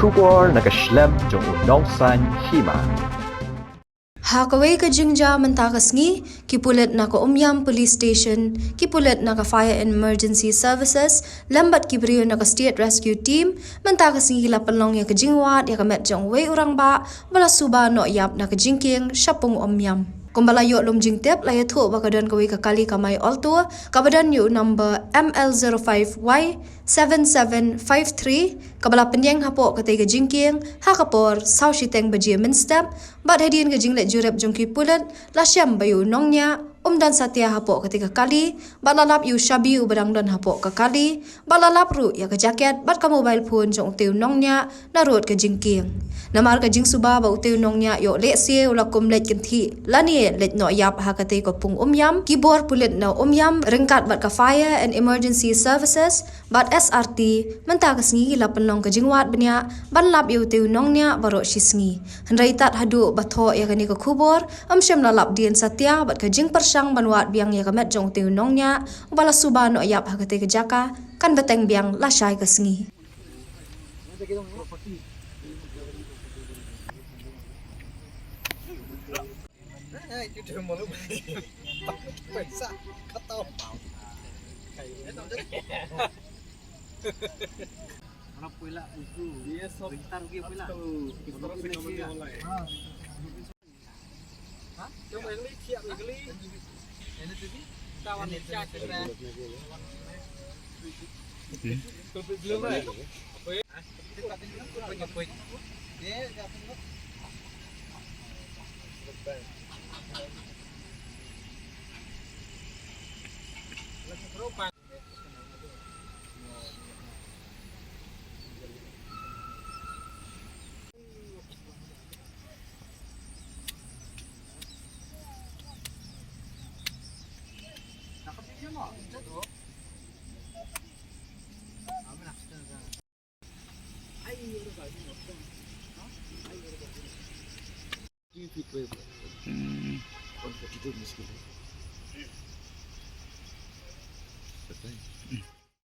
Kubor nakaslem jong unongsan hima. Hakaway ka jingja mentakas ngi, kipulit na ka Umyam Police Station, kipulit na ka Fire and Emergency Services, lambat kibriyo na ka State Rescue Team, mentakas ngi hilapanlong ya ka jingwat, ya ka met jong way urang ba, bala suba no yap na ka jingking, syapong Umyam. Kumbala yo lom jingtep la yatho bakadan kaway kakali kamay alto, kabadan yo number ML05Y7753, kabala penyeng hapo katay ka jingking, hakapor, saw shiteng bajie minstep, bad hadian ka jinglet jurep jongki pulat, la syam bayo nongnya, dan satya hapo ketika kali, balalap yu shabi ubadang dan hapo ke kali, balalap ru ya ke jaket, bat ka mobile phone jong teu nongnya, narut ke jingking. Namar ke jing suba ba uteu nongnya yo lek se ulakum let kenti, lani let no yap ha kate ko pung Umyam, kibor pulit na Umyam, ringkat bat ka Fire and Emergency Services, bat SRT, mentah ke sengi la penlong ke jingwat benya, ban lap yu teu nongnya baro sisngi. Hendrai tat hadu batho ya kani ke kubor, syam lalap dien satya bat ke jing sang banwat biang ya kamet jong tiu nongnya ubala suba no ayap hakate ke jaka kan beteng biang lasai ke sengi Kawan cak kita. Belum lah. Betul.